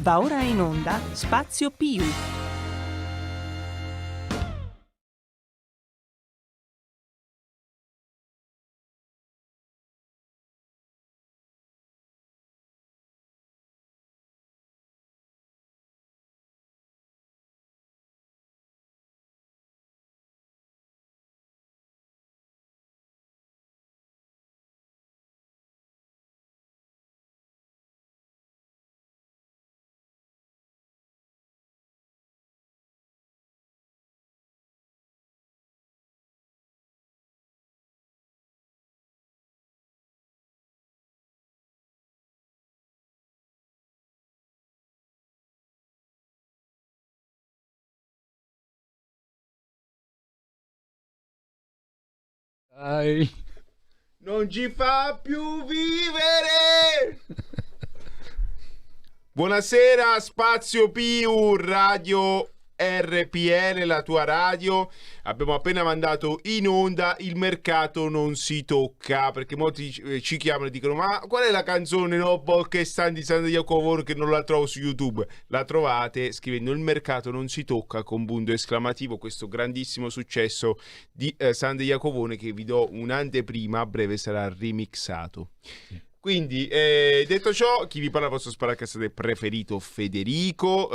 Va ora in onda Spazio Più. Dai. Non ci fa più vivere. Buonasera, Spazio Più, Radio RPL, la tua radio. Abbiamo appena mandato in onda Il mercato non si tocca, perché molti ci chiamano e dicono: ma qual è la canzone che sta di Sandro Iacovone che non la trovo su YouTube? La trovate scrivendo Il mercato non si tocca con punto esclamativo, questo grandissimo successo di Sandro Iacovone, che vi do un'anteprima, a breve sarà remixato. Quindi, detto ciò, chi vi parla è il vostro sparacassate preferito, Federico,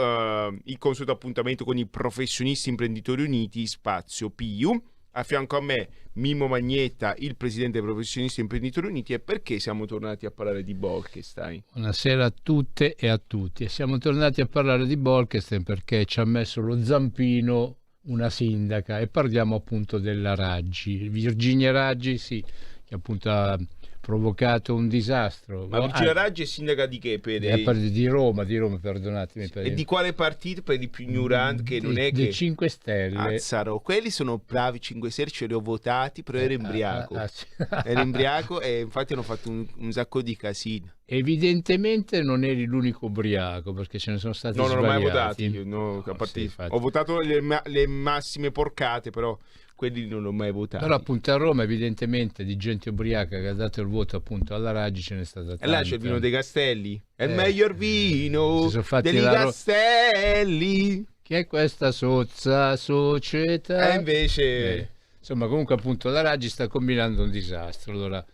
il consueto appuntamento con i professionisti imprenditori uniti, Spazio Più. A fianco a me Mimmo Magnetta, il presidente dei professionisti imprenditori uniti. E perché siamo tornati a parlare di Bolkestein? Buonasera a tutte e a tutti. E siamo tornati a parlare di Bolkestein perché ci ha messo lo zampino una sindaca, e parliamo appunto della Raggi, Virginia Raggi, sì, che appunto ha provocato un disastro. Ma Virginia Raggi è sindaca di che? Di Roma, perdonatemi. E di quale partito? Per i più ignoranti, che non è che... Dei 5 Stelle. Azzaro, quelli sono bravi 5 Stelle, ce li ho votati, però ero imbriaco. Sì. Ero imbriaco e infatti hanno fatto un sacco di casino. Evidentemente non eri l'unico ubriaco, perché ce ne sono stati svariati. No, non ho mai votato io, no, sì, ho votato le massime porcate, però quelli non l'ho mai votato. Però appunto a Roma evidentemente di gente ubriaca che ha dato il voto appunto alla Raggi ce n'è stata tanta. E là c'è il vino dei Castelli, è il miglior vino dei Castelli. Che è questa sozza società? E invece... insomma, comunque appunto la Raggi sta combinando un disastro. Allora,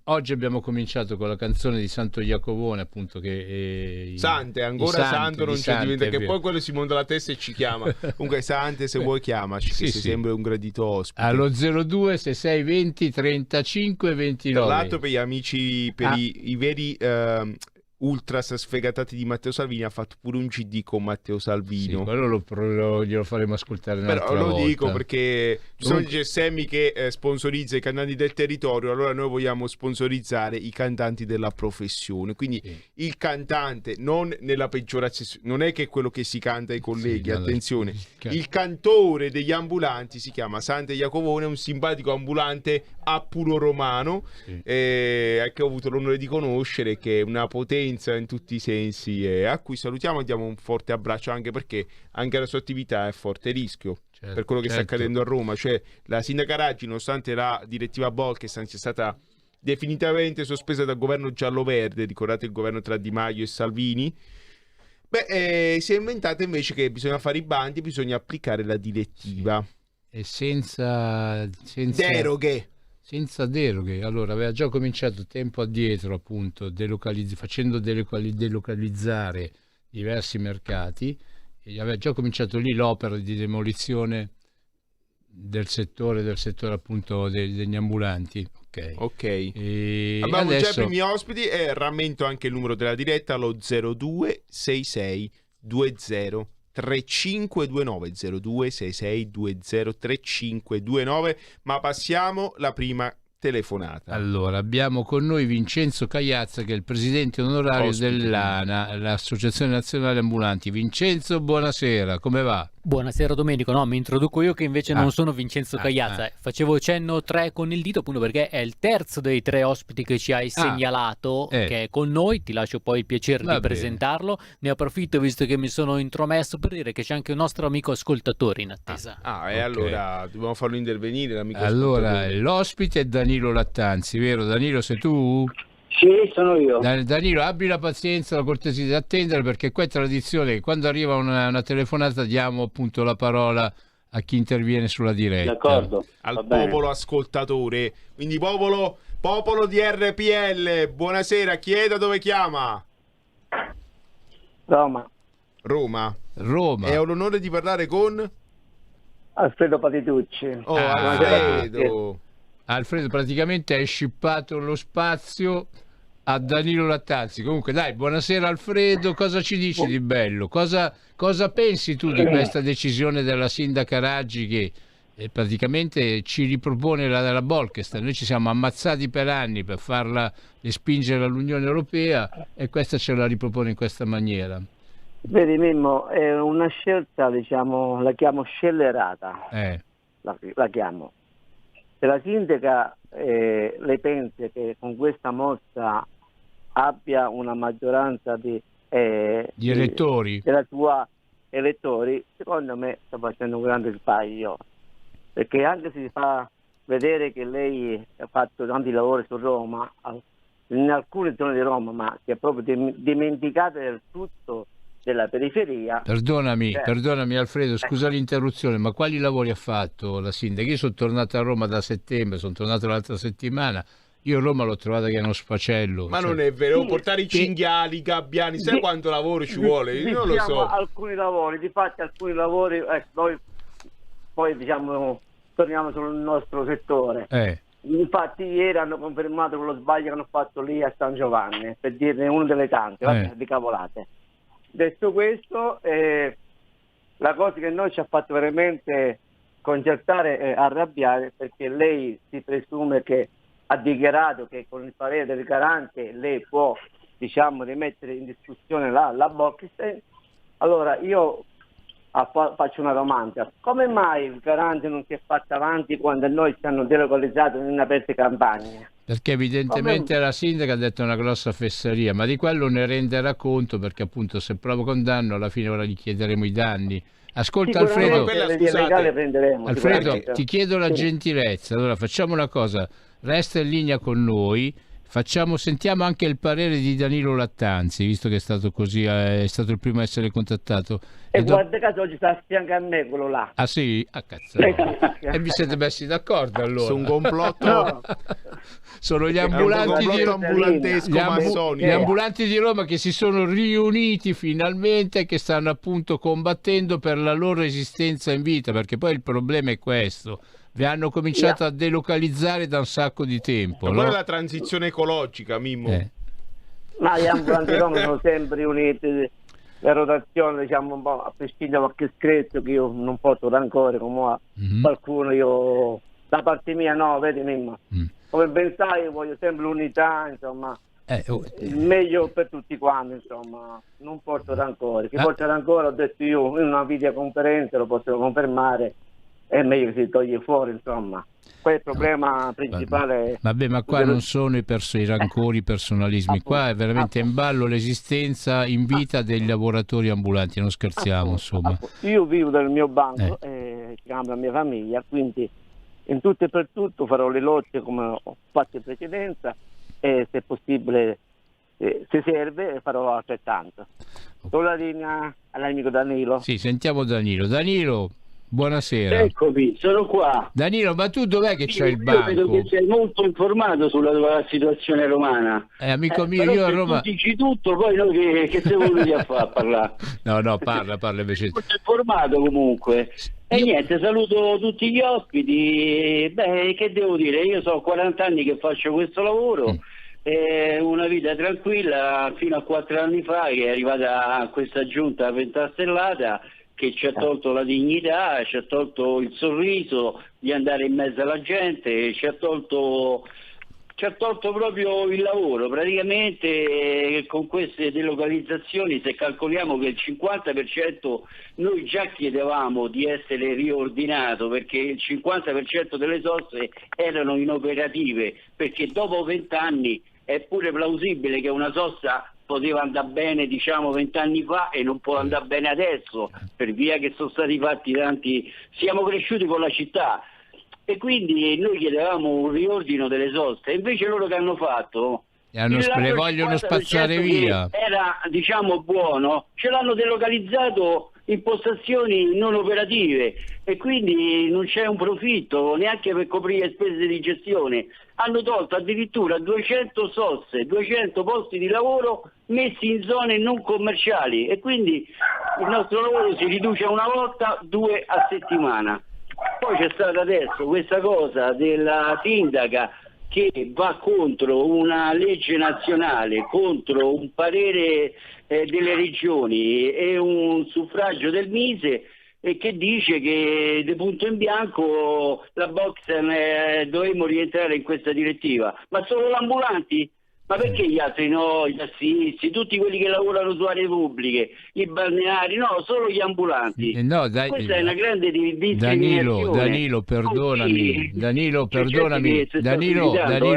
oggi abbiamo cominciato con la canzone di Santo Iacovone, appunto, che Sante, ancora Santo non c'è, diventa che poi quello si monta la testa e ci chiama. Comunque Sante, se vuoi chiamaci, che sei sempre un gradito ospite. Allo 02 6620 35 29. Tra l'altro, per gli amici, per i veri ultras sfegatati di Matteo Salvini, ha fatto pure un CD con Matteo Salvino. Sì, quello glielo faremo ascoltare un'altra volta. Però lo dico perché ci sono i GSM che sponsorizza i cantanti del territorio, allora noi vogliamo sponsorizzare i cantanti della professione. Quindi il cantante, non nella peggiorazione, non è che è quello che si canta ai colleghi, attenzione. Il cantore degli ambulanti si chiama Sante Iacovone, è un simpatico ambulante a puro romano, che ho avuto l'onore di conoscere, che è una potenza in tutti i sensi, e a cui salutiamo e diamo un forte abbraccio, anche perché anche la sua attività è a forte rischio per quello che sta accadendo a Roma. Cioè la sindaca Raggi, nonostante la direttiva Bolkestein sia stata definitivamente sospesa dal governo giallo-verde, ricordate il governo tra Di Maio e Salvini, si è inventata invece che bisogna fare i bandi, bisogna applicare la direttiva e senza deroghe. Senza deroghe. Allora, aveva già cominciato tempo addietro, appunto, facendo delocalizzare diversi mercati, e aveva già cominciato lì l'opera di demolizione del settore appunto degli ambulanti. Ok. Abbiamo adesso... già i primi ospiti, e rammento anche il numero della diretta, lo 026620 3529 026620 3529. Ma passiamo la prima telefonata. Allora, abbiamo con noi Vincenzo Cagliazza, che è il presidente onorario dell'ANA, l'Associazione Nazionale Ambulanti. Vincenzo, buonasera, come va? Buonasera Domenico, no, mi introduco io che invece non sono Vincenzo Cagliazza. Facevo cenno 3 con il dito appunto perché è il terzo dei 3 ospiti che ci hai segnalato che è con noi. Ti lascio poi il piacere di presentarlo. Ne approfitto, visto che mi sono intromesso, per dire che c'è anche un nostro amico ascoltatore in attesa. E allora dobbiamo farlo intervenire l'amico ascoltatore. Allora, l'ospite è Danilo Lattanzi, vero Danilo, sei tu? Sì, sono io. Danilo, abbi la pazienza, la cortesia di attendere, perché qua è tradizione che quando arriva una telefonata diamo appunto la parola a chi interviene sulla diretta. D'accordo. Al popolo ascoltatore. Quindi popolo di RPL, buonasera, chi è, da dove chiama? Roma. Roma. Roma. Ho l'onore di parlare con Alfredo Patitucci. Alfredo. Alfredo, praticamente hai scippato lo spazio a Danilo Lattanzi. Comunque dai, buonasera Alfredo, cosa ci dici di bello? Cosa pensi tu di questa decisione della sindaca Raggi che praticamente ci ripropone la Bolkestein? Noi ci siamo ammazzati per anni per farla respingere all'Unione Europea e questa ce la ripropone in questa maniera. Vedi Mimmo, è una scelta, diciamo, la chiamo scellerata. La chiamo. Se la sindaca lei pensa che con questa mossa abbia una maggioranza di elettori, della sua elettori, secondo me sta facendo un grande sbaglio, perché anche se si fa vedere che lei ha fatto tanti lavori su Roma, in alcune zone di Roma, ma si è proprio dimenticata del tutto della periferia. Perdonami Alfredo, scusa l'interruzione, ma quali lavori ha fatto la sindaca? Io sono tornato a Roma da settembre, sono tornato l'altra settimana, io Roma l'ho trovata che è uno sfacello. Ma non è vero, portare i cinghiali, i gabbiani, sai quanto lavoro ci vuole? Io non lo so. Alcuni lavori, difatti alcuni lavori, noi poi diciamo torniamo sul nostro settore. Infatti ieri hanno confermato quello sbaglio che hanno fatto lì a San Giovanni, per dirne una delle tante, di cavolate. Detto questo, la cosa che noi ci ha fatto veramente concertare e arrabbiare, perché lei si presume che ha dichiarato che con il parere del garante lei può, diciamo, rimettere in discussione la Bolkestein. Allora io faccio una domanda: come mai il garante non si è fatto avanti quando noi ci hanno delocalizzato in aperte campagne? Perché evidentemente la sindaca ha detto una grossa fesseria, ma di quello ne renderà conto, perché appunto se provo condanno alla fine ora gli chiederemo i danni. Ascolta Alfredo, ti chiedo la gentilezza, allora facciamo una cosa, resta in linea con noi, sentiamo anche il parere di Danilo Lattanzi, visto che è stato così, è stato il primo a essere contattato. Guarda caso oggi sta a fianco a me quello là. Ah sì? Ah cazzo. E vi siete messi d'accordo allora? Su un complotto. No. Sono gli ambulanti gli ambulanti di Roma che si sono riuniti finalmente, che stanno appunto combattendo per la loro esistenza in vita, perché poi il problema è questo. Vi hanno cominciato a delocalizzare da un sacco di tempo. Ma qual è la transizione ecologica, Mimmo? Ma gli ambulanti di Roma sono sempre riuniti. La rotazione, diciamo, un po' a prescindere da qualche screzio che io non porto rancore come qualcuno, io da parte mia no, vedi Mimmo. Come ben sai io voglio sempre l'unità, insomma, meglio per tutti quanti, insomma, non porto rancore. Chi porta rancore, ho detto io in una videoconferenza, lo posso confermare, è meglio che si toglie fuori, insomma. Poi il problema principale... Vabbè, ma qua non sono i rancori, i personalismi, qua è veramente in ballo l'esistenza in vita dei lavoratori ambulanti, non scherziamo, insomma. Io vivo del mio banco, chiamo la mia famiglia, quindi in tutto e per tutto farò le lotte come ho fatto in precedenza e se possibile, se serve, farò altrettanto. Do la linea all'amico Danilo. Sì, sentiamo Danilo. Danilo, buonasera. Eccomi, sono qua. Danilo, ma tu dov'è che c'hai il banco? Io vedo che sei molto informato sulla situazione romana. Amico mio, io a Roma... Tu dici tutto, poi noi che siamo venuti a parlare? No, parla invece. Molto informato comunque. E niente, saluto tutti gli ospiti. Beh, che devo dire? Io so 40 anni che faccio questo lavoro. Una vita tranquilla fino a 4 anni fa, che è arrivata questa giunta pentastellata che ci ha tolto la dignità, ci ha tolto il sorriso di andare in mezzo alla gente, ci ha tolto proprio il lavoro. Praticamente con queste delocalizzazioni, se calcoliamo che il 50% noi già chiedevamo di essere riordinato, perché il 50% delle soste erano inoperative, perché dopo 20 anni è pure plausibile che una sosta poteva andare bene, diciamo, 20 anni fa e non può andare bene adesso, per via che sono stati fatti tanti, siamo cresciuti con la città e quindi noi chiedevamo un riordino delle soste, invece loro che hanno fatto? le vogliono spazzare via. Era, diciamo, buono, ce l'hanno delocalizzato in postazioni non operative e quindi non c'è un profitto neanche per coprire spese di gestione. Hanno tolto addirittura 200 sosse, 200 posti di lavoro messi in zone non commerciali e quindi il nostro lavoro si riduce a una volta, 2 a settimana. Poi c'è stata adesso questa cosa della sindaca che va contro una legge nazionale, contro un parere delle regioni e un suffragio del Mise, e che dice che di punto in bianco la Boxen dovremmo rientrare in questa direttiva. Ma solo gli ambulanti? Ma perché gli altri no, i tassisti, tutti quelli che lavorano su aree pubbliche, i balneari, no, solo gli ambulanti. No, questa è una grande discriminazione. Danilo, perdonami. Danilo,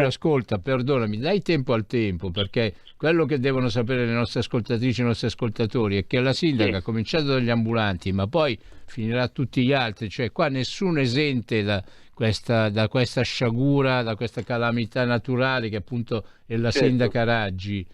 ascolta, perdonami, dai tempo al tempo, perché quello che devono sapere le nostre ascoltatrici e i nostri ascoltatori è che la sindaca ha cominciato dagli ambulanti, ma poi finirà tutti gli altri, cioè qua nessuno esente da questa sciagura, da questa calamità naturale che appunto è la sindaca Raggi.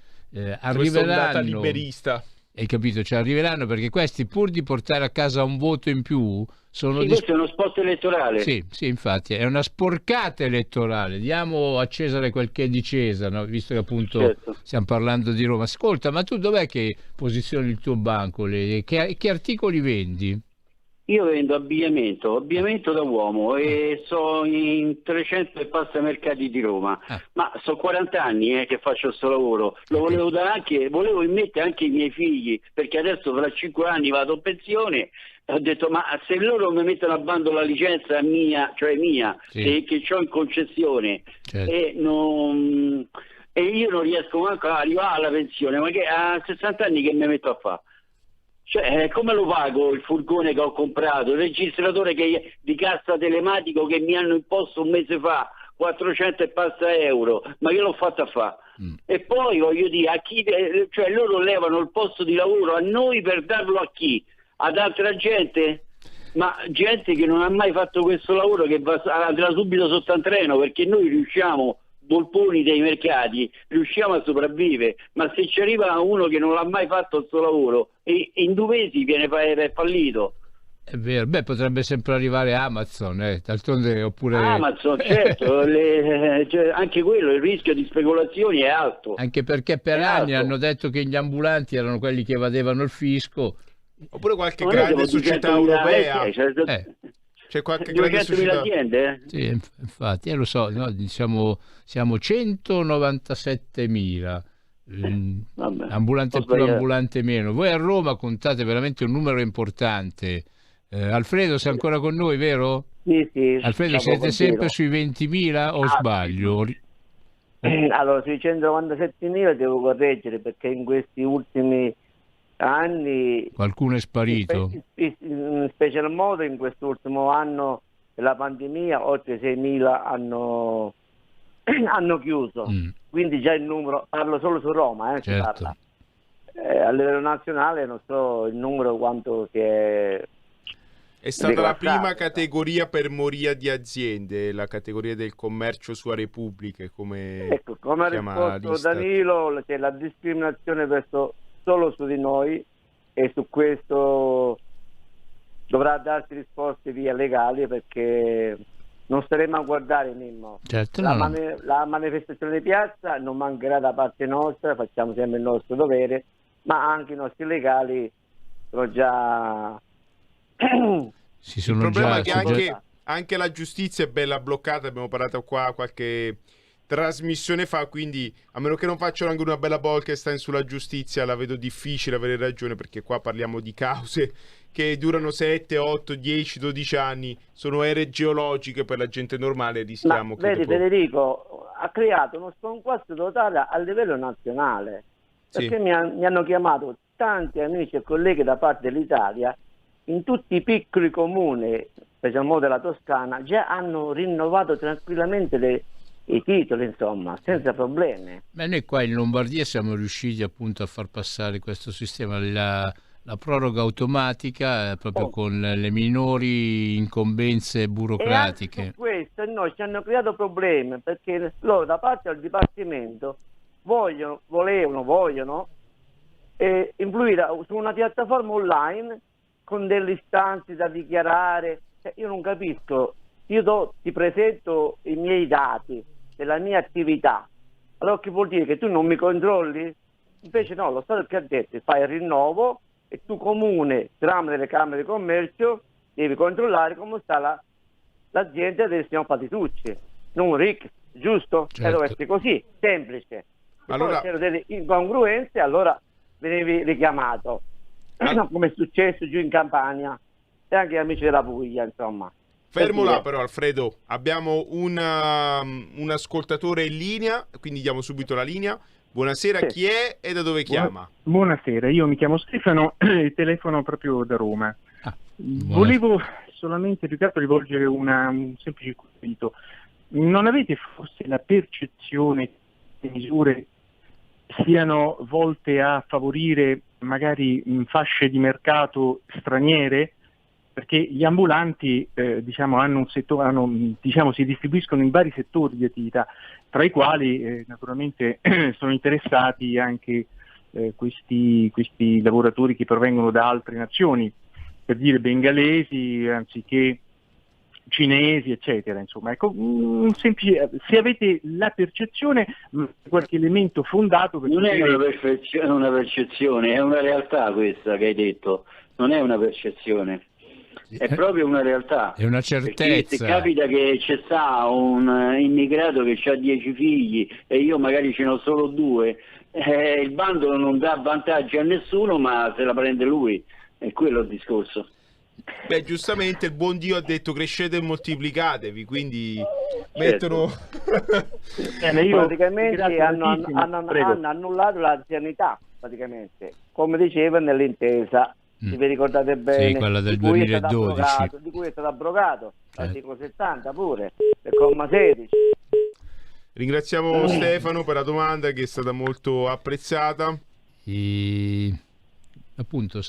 Arriveranno, liberista. hai capito? Cioè arriveranno perché questi, pur di portare a casa un voto in più, questo è uno spot elettorale. Sì, infatti è una sporcata elettorale. Diamo a Cesare quel che è di Cesare, no? Visto che appunto stiamo parlando di Roma. Ascolta, ma tu dov'è che posizioni il tuo banco? Che articoli vendi? Io vendo abbigliamento da uomo e sono in 300 e passa mercati di Roma, ma sono 40 anni che faccio questo lavoro, lo volevo immettere anche i miei figli, perché adesso fra 5 anni vado in pensione. Ho detto, ma se loro mi mettono a bando la licenza mia, che ho in concessione, e io non riesco manco ad arrivare alla pensione, ma che a 60 anni che mi metto a fare? Cioè, come lo pago il furgone che ho comprato, il registratore di cassa telematico che mi hanno imposto un mese fa, 400 e passa euro, ma che l'ho fatto a fare? E poi voglio dire, a chi, cioè loro levano il posto di lavoro a noi per darlo a chi? Ad altra gente? Ma gente che non ha mai fatto questo lavoro, che andrà subito sotto un treno, perché noi riusciamo, volponi dei mercati, riusciamo a sopravvivere, ma se ci arriva uno che non l'ha mai fatto il suo lavoro e in 2 mesi viene fallito. È vero, potrebbe sempre arrivare Amazon, d'altronde, oppure Amazon, certo, anche quello, il rischio di speculazioni è alto. Anche perché per anni hanno detto che gli ambulanti erano quelli che evadevano il fisco. Oppure qualche grande società europea. C'è qualche grande società. Aziende? Sì, infatti, lo so, no, siamo 197.000. Ambulante più, ambulante meno. Voi a Roma contate veramente un numero importante. Alfredo, sei ancora con noi, vero? Sì. Alfredo, siete sempre sui 20.000 o sbaglio? Allora, sui 197.000 devo correggere, perché in questi ultimi anni qualcuno è sparito, in special modo in quest'ultimo anno della pandemia oltre 6.000 hanno chiuso, quindi già il numero, parlo solo su Roma, si parla. A livello nazionale non so il numero quanto che è stata la prima categoria per moria di aziende, la categoria del commercio su aree pubbliche, come ha risposto Danilo, c'è la discriminazione verso solo su di noi, e su questo dovrà darsi risposte via legali, perché non staremo a guardare, Mimmo. Certo, la manifestazione di piazza non mancherà da parte nostra, facciamo sempre il nostro dovere, ma anche i nostri legali sono già il problema è che anche la giustizia è bella bloccata. Abbiamo parlato qua qualche trasmissione fa, quindi a meno che non facciano anche una bella Bolkestein sulla giustizia, la vedo difficile avere ragione, perché qua parliamo di cause che durano 7, 8, 10, 12 anni, sono ere geologiche per la gente normale, rischiamo che vedi, Federico ha creato uno sconquasso totale a livello nazionale, perché mi hanno chiamato tanti amici e colleghi da parte dell'Italia, in tutti i piccoli comuni, specialmente della Toscana, già hanno rinnovato tranquillamente i titoli, insomma, senza problemi. Noi qua in Lombardia siamo riusciti appunto a far passare questo sistema, la proroga automatica, proprio con le minori incombenze burocratiche. E anche su questo noi ci hanno creato problemi, perché loro da parte del Dipartimento vogliono influire su una piattaforma online con delle istanze da dichiarare. Io non capisco, ti presento i miei dati della mia attività, allora che vuol dire che tu non mi controlli? Invece no, lo Stato che ha detto, fai il rinnovo e tu comune, tramite le camere di commercio, devi controllare come sta l'azienda del signor Patitucci, non RIC, giusto? Certo. Deve essere così, semplice. Allora... Poi c'erano delle incongruenze, allora venivi richiamato, come è successo giù in Campania e anche gli amici della Puglia, insomma. Fermo là però, Alfredo, abbiamo un ascoltatore in linea, quindi diamo subito la linea. Buonasera, chi è e da dove chiama? Buonasera, io mi chiamo Stefano e telefono proprio da Roma. Volevo solamente, più che altro, rivolgere un semplice invito. Non avete forse la percezione che le misure siano volte a favorire magari fasce di mercato straniere? Perché gli ambulanti hanno un settore, si distribuiscono in vari settori di attività, tra i quali naturalmente sono interessati anche questi lavoratori che provengono da altre nazioni, per dire bengalesi anziché cinesi, eccetera. Insomma, ecco, se avete la percezione, qualche elemento fondato. Non è una percezione, è una realtà questa che hai detto, non è una percezione. È proprio una realtà. È una certezza. Perché se capita che c'è un immigrato che ha 10 figli e io magari ce n'ho solo 2, il bando non dà vantaggi a nessuno, ma se la prende lui. È quello il discorso. Beh, giustamente il buon Dio ha detto crescete e moltiplicatevi, quindi mettono... praticamente hanno annullato l'anzianità, praticamente, come diceva nell'intesa. Se vi ricordate bene, sì, quella del 2012, di cui è stato abrogato l'articolo 70 pure, il comma 16. Ringraziamo Stefano per la domanda che è stata molto apprezzata. Appunto,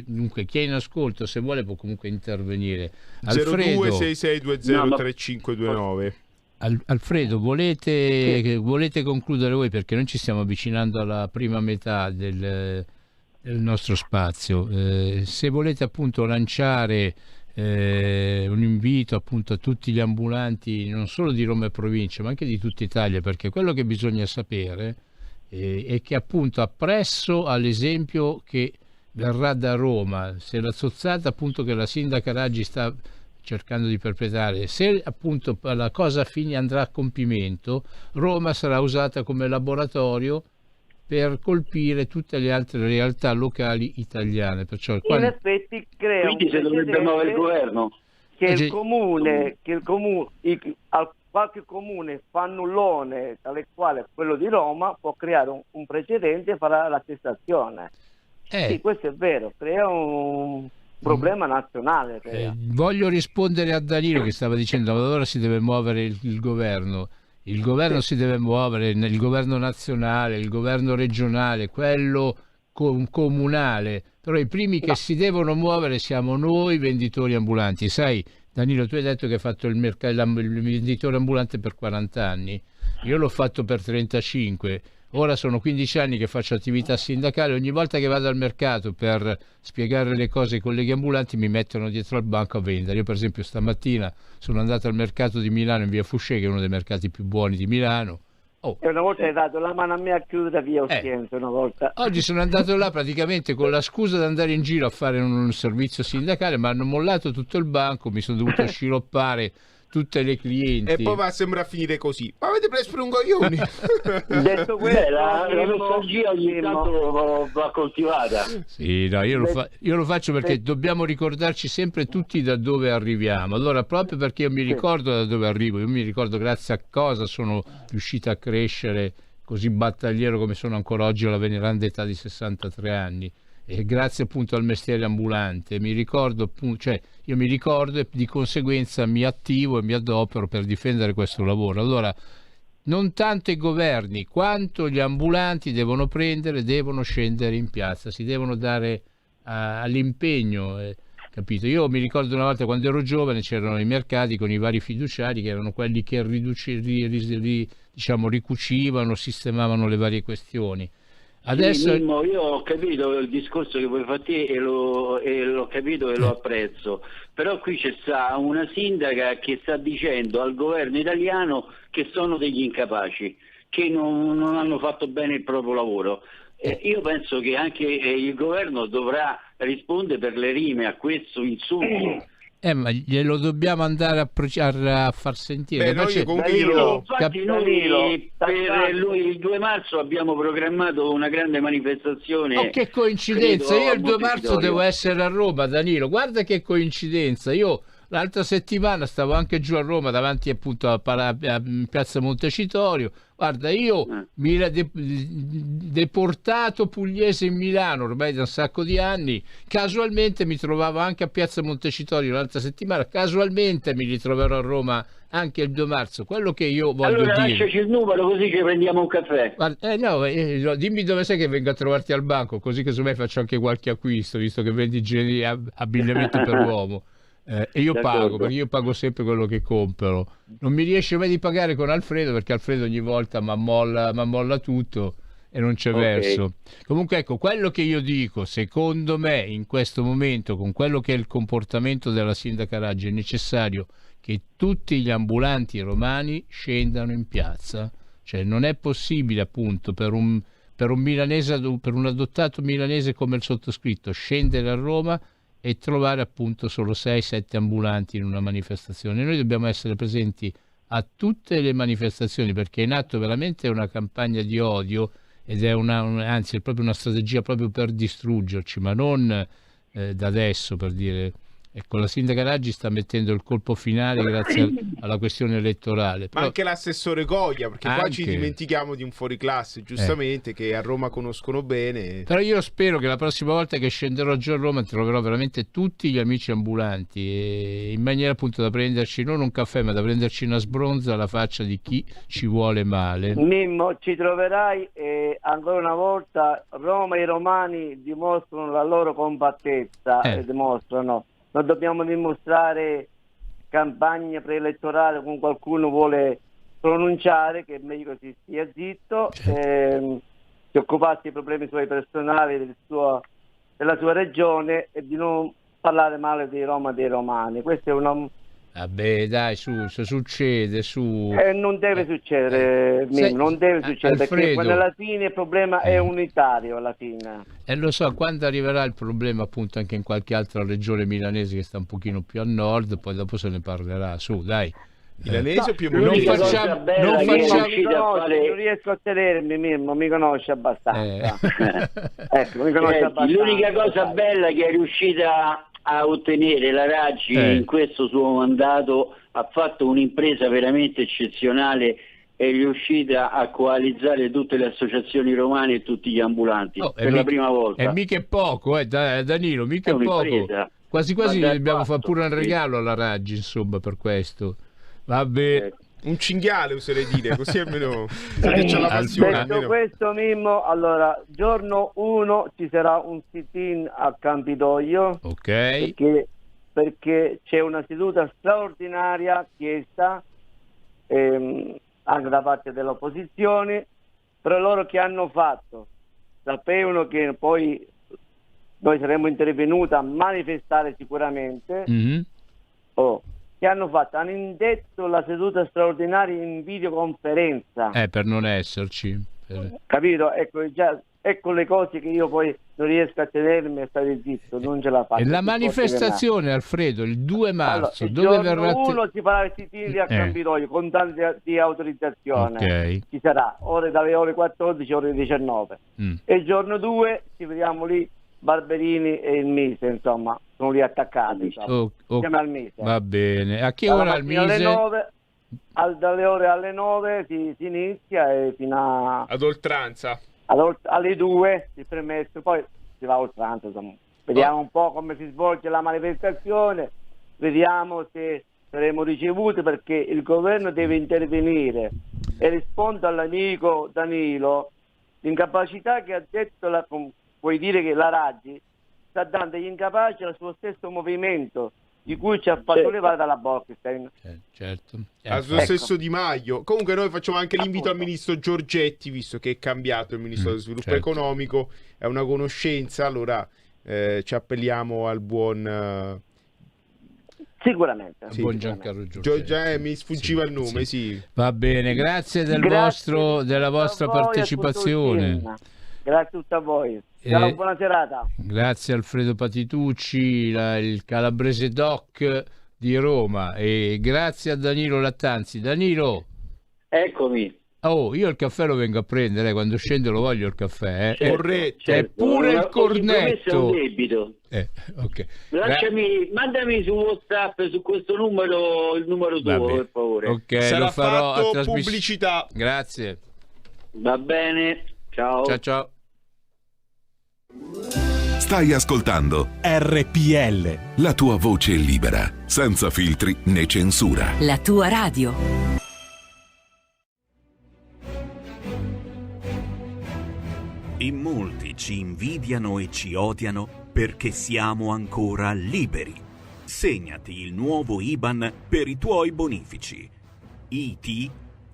dunque chi è in ascolto, se vuole, può comunque intervenire. Alfredo, 0266203529. Alfredo, volete concludere voi, perché noi ci stiamo avvicinando alla prima metà del nostro spazio. Se volete appunto lanciare un invito appunto a tutti gli ambulanti, non solo di Roma e provincia, ma anche di tutta Italia, perché quello che bisogna sapere è che appunto appresso all'esempio che verrà da Roma, se la zozzata appunto che la sindaca Raggi sta cercando di perpetrare, se appunto la cosa andrà a compimento, Roma sarà usata come laboratorio per colpire tutte le altre realtà locali italiane. Perciò in effetti crea quindi se dovrebbe muovere il governo che qualche comune fannullone, tale quale quello di Roma, può creare un precedente e farà l'attestazione. Sì, questo è vero, crea un problema nazionale. Voglio rispondere a Danilo che stava dicendo allora si deve muovere il governo. Il governo si deve muovere, il governo nazionale, il governo regionale, quello comunale, però i primi che si devono muovere siamo noi venditori ambulanti. Sai, Danilo, tu hai detto che hai fatto il venditore ambulante per 40 anni, io l'ho fatto per 35, ora sono 15 anni che faccio attività sindacale, ogni volta che vado al mercato per spiegare le cose ai colleghi ambulanti mi mettono dietro al banco a vendere. Io per esempio stamattina sono andato al mercato di Milano in via Fouché, che è uno dei mercati più buoni di Milano. E una volta hai dato la mano a me a chiudere via Ostiense, una volta. Oggi sono andato là praticamente con la scusa di andare in giro a fare un servizio sindacale, ma hanno mollato tutto il banco, mi sono dovuto sciroppare tutte le clienti. E poi sembra finire così. Ma avete preso per un coglioni? Detto questo, la nostalgia ogni tanto va coltivata. Sì, no, io lo faccio perché dobbiamo ricordarci sempre tutti da dove arriviamo. Allora, proprio perché io mi ricordo da dove arrivo, io mi ricordo grazie a cosa sono riuscito a crescere così battagliero come sono ancora oggi alla veneranda età di 63 anni. E grazie appunto al mestiere ambulante mi ricordo appunto, io mi ricordo e di conseguenza mi attivo e mi adopero per difendere questo lavoro. Allora non tanto i governi quanto gli ambulanti devono scendere in piazza, si devono dare all'impegno, capito? Io mi ricordo una volta quando ero giovane c'erano i mercati con i vari fiduciari che erano quelli che diciamo, ricucivano, sistemavano le varie questioni. Adesso... Sì, Mimmo, io ho capito il discorso che vuoi fare te e l'ho capito e lo apprezzo, però qui c'è sta una sindaca che sta dicendo al governo italiano che sono degli incapaci, che non hanno fatto bene il proprio lavoro. Io penso che anche il governo dovrà rispondere per le rime a questo insulto. Ma glielo dobbiamo andare a far sentire. Noi comunque infatti noi per il 2 marzo abbiamo programmato una grande manifestazione. Oh, che coincidenza, io il 2 marzo devo essere a Roma, Danilo, guarda che coincidenza. Io l'altra settimana stavo anche giù a Roma davanti appunto a Piazza Montecitorio. Guarda, io deportato pugliese in Milano ormai da un sacco di anni, casualmente mi trovavo anche a Piazza Montecitorio l'altra settimana, casualmente mi ritroverò a Roma anche il 2 marzo. Quello che io voglio dire... Allora lasciaci il numero così ci prendiamo un caffè. Guarda, dimmi dove sei che vengo a trovarti al banco, così che me faccio anche qualche acquisto, visto che vendi abbigliamento per uomo. E io pago, perché io pago sempre quello che compro. Non mi riesce mai di pagare con Alfredo, perché Alfredo ogni volta mi ammolla tutto e non c'è verso. Comunque ecco, quello che io dico, secondo me in questo momento, con quello che è il comportamento della sindaca Raggi, è necessario che tutti gli ambulanti romani scendano in piazza. Cioè non è possibile appunto per un milanese, per un adottato milanese come il sottoscritto, scendere a Roma e trovare appunto solo 6-7 ambulanti in una manifestazione. Noi dobbiamo essere presenti a tutte le manifestazioni, perché è in atto veramente una campagna di odio ed è anzi è proprio una strategia proprio per distruggerci, ma non da adesso, per dire. Ecco, la sindaca Raggi sta mettendo il colpo finale grazie alla questione elettorale. Ma anche l'assessore Goglia, perché qua ci dimentichiamo di un fuoriclasse, giustamente, che a Roma conoscono bene. Però io spero che la prossima volta che scenderò giù a Roma troverò veramente tutti gli amici ambulanti, e in maniera appunto da prenderci non un caffè, ma da prenderci una sbronza alla faccia di chi ci vuole male. Mimmo, ci troverai e ancora una volta Roma e i romani dimostrano la loro compattezza e dimostrano. Non dobbiamo dimostrare campagna preelettorale con qualcuno vuole pronunciare, che è meglio che si stia zitto, si occuparsi dei problemi suoi personali della sua regione e di non parlare male di Roma e dei romani. Questo è una... Vabbè, dai, se succede, non deve succedere, non deve succedere, Alfredo, perché alla fine il problema è unitario alla fine. E lo so, quando arriverà il problema appunto anche in qualche altra regione milanese che sta un pochino più a nord, poi dopo se ne parlerà, su, dai. Milanese o più non facciamo non riesco a tenermi, Mimmo, mi conosce abbastanza. Ecco, mi conosce abbastanza. L'unica cosa bella che è riuscita a ottenere la Raggi in questo suo mandato, ha fatto un'impresa veramente eccezionale, è riuscita a coalizzare tutte le associazioni romane e tutti gli ambulanti per la prima volta. E mica è poco, Danilo, mica è poco. Quasi dobbiamo fare pure un regalo alla Raggi, insomma, per questo. Vabbè. Un cinghiale oserei dire, così almeno c'è la passione. Detto questo, Mimmo, allora giorno 1 ci sarà un sit-in a Campidoglio, perché c'è una seduta straordinaria chiesta anche da parte dell'opposizione, però loro che hanno fatto? Sapevano che poi noi saremmo intervenuti a manifestare sicuramente, che hanno fatto? Hanno indetto la seduta straordinaria in videoconferenza. Per non esserci. Capito? Ecco le cose che io poi non riesco a tenermi e stare zitto, non ce la faccio. E la manifestazione, Alfredo, il 2 marzo, allora, dove verrà? Uno si farà il sit-in a Campidoglio con tanti di autorizzazione. Ci sarà dalle ore 14 ore 19. E il giorno 2 ci vediamo lì Barberini e il Mise, insomma, sono lì attaccati. Siamo al Mise. Va bene. A che ora al Mise? Alle 9, dalle ore alle 9 si inizia e fino ad oltranza. Alle 2 il permesso, poi si va a oltranza, insomma. Vediamo un po' come si svolge la manifestazione, vediamo se saremo ricevuti, perché il governo deve intervenire. E rispondo all'amico Danilo, l'incapacità che ha detto puoi dire che la Raggi sta dando agli incapaci al suo stesso movimento, di cui ci ha fatto levare dalla Bolkestein. Certo. Al suo stesso Di Maio. Comunque noi facciamo anche l'invito al ministro Giorgetti, visto che è cambiato il ministro dello sviluppo economico, è una conoscenza, allora ci appelliamo al buon... Sicuramente. Buon Giancarlo Giorgetti. Mi sfuggiva il nome, sì. Va bene, grazie della vostra partecipazione. Grazie a tutti a voi. Ciao, buona serata. Grazie Alfredo Patitucci, il calabrese doc di Roma, e grazie a Danilo Lattanzi. Danilo. Eccomi. Oh, io il caffè lo vengo a prendere, quando scendo lo voglio il caffè. Corretto. E pure il cornetto. Debito. Okay. Mandami su WhatsApp, su questo numero, il numero tuo, per favore. Ok, sarà lo farò fatto pubblicità. Grazie. Va bene. Ciao. Ciao. Stai ascoltando RPL, la tua voce libera, senza filtri né censura. La tua radio. In molti ci invidiano e ci odiano perché siamo ancora liberi. Segnati il nuovo IBAN per i tuoi bonifici. IT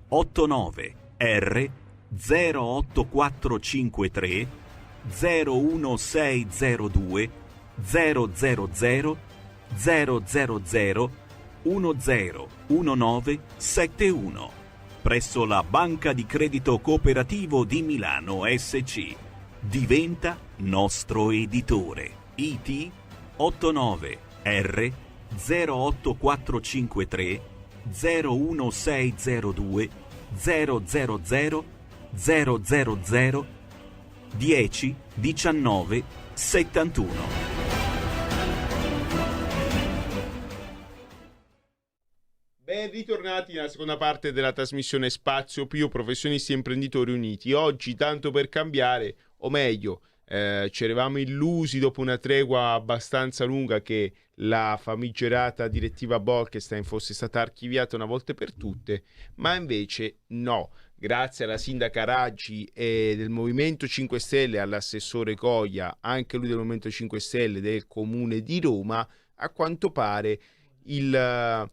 89 R 08453 01602 000 000 101971 presso la Banca di Credito Cooperativo di Milano SC. Diventa nostro editore. IT 89 R 08453 01602 000 000 10 19 71. Ben ritornati nella seconda parte della trasmissione Spazio Pio, professionisti e imprenditori uniti. Oggi, tanto per cambiare, o meglio, ci eravamo illusi dopo una tregua abbastanza lunga che la famigerata direttiva Bolkestein fosse stata archiviata una volta per tutte, ma invece no. Grazie alla sindaca Raggi e del Movimento 5 Stelle, all'assessore Coia, anche lui del Movimento 5 Stelle del Comune di Roma, a quanto pare la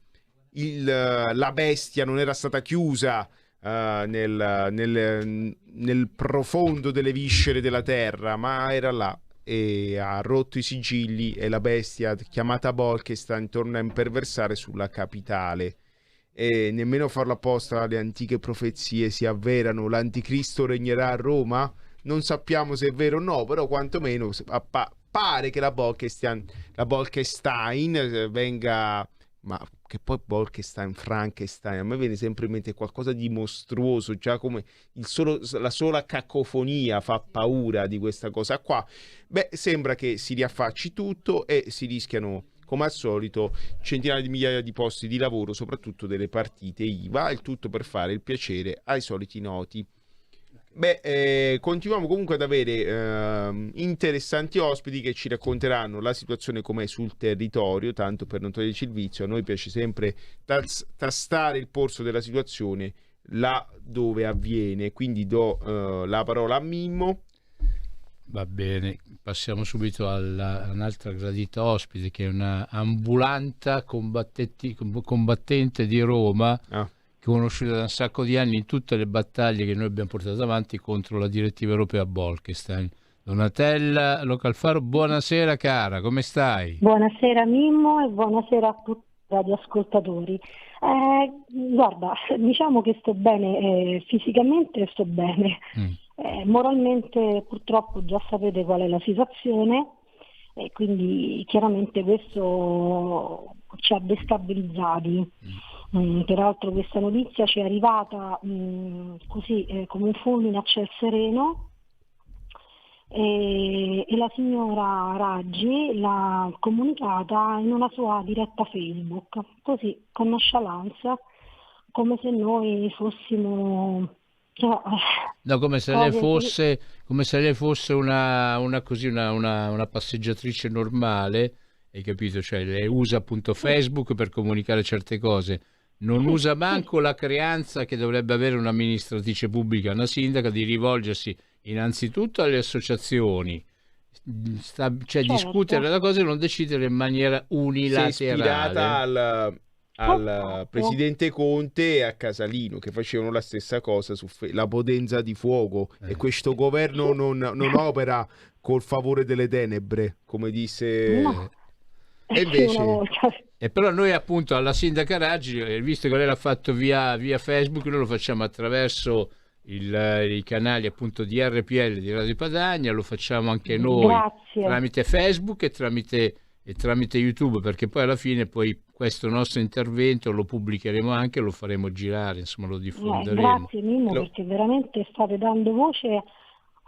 bestia non era stata chiusa nel profondo delle viscere della terra, ma era là e ha rotto i sigilli, e la bestia chiamata Bolkestein torna a imperversare sulla capitale. E nemmeno farlo apposta, le antiche profezie si avverano. L'anticristo regnerà a Roma? Non sappiamo se è vero o no, però quantomeno pare che la Bolkestein venga... Ma che poi Bolkestein, Frankenstein, a me viene sempre in mente qualcosa di mostruoso, già come la sola cacofonia fa paura di questa cosa qua. Beh, sembra che si riaffacci tutto e si rischiano, come al solito, centinaia di migliaia di posti di lavoro, soprattutto delle partite IVA, il tutto per fare il piacere ai soliti noti. Beh, continuiamo comunque ad avere interessanti ospiti che ci racconteranno la situazione com'è sul territorio, tanto per non toglierci il vizio. A noi piace sempre tastare il polso della situazione là dove avviene, quindi do la parola a Mimmo. Va bene, passiamo subito a un'altra gradita ospite, che è una ambulante combattente di Roma, conosciuta da un sacco di anni in tutte le battaglie che noi abbiamo portato avanti contro la direttiva europea Bolkestein. Donatella Localfaro, buonasera cara, come stai? Buonasera Mimmo e buonasera a tutti i radioascoltatori. Guarda, diciamo che sto bene, fisicamente sto bene. Moralmente purtroppo già sapete qual è la situazione, e quindi chiaramente questo ci ha destabilizzati. Peraltro questa notizia ci è arrivata così come un fulmine a ciel sereno, e la signora Raggi l'ha comunicata in una sua diretta Facebook, così con nonchalance, come se noi fossimo... No, come se lei fosse una passeggiatrice normale, hai capito? Cioè lei usa appunto Facebook per comunicare certe cose, non usa manco la creanza che dovrebbe avere un'amministratrice pubblica, una sindaca, di rivolgersi innanzitutto alle associazioni, cioè discutere la cosa e non decidere in maniera unilaterale. Si è ispirata al presidente Conte e a Casalino, che facevano la stessa cosa su la potenza di fuoco, e questo governo non opera col favore delle tenebre, come disse... No. E invece... E però noi appunto alla sindaca Raggi, visto che lei l'ha fatto via Facebook, noi lo facciamo attraverso i canali appunto di RPL di Radio Padania, lo facciamo anche noi tramite Facebook e tramite YouTube, perché poi alla fine questo nostro intervento lo pubblicheremo anche, lo faremo girare, insomma lo diffonderemo. Grazie Mimmo, perché veramente state dando voce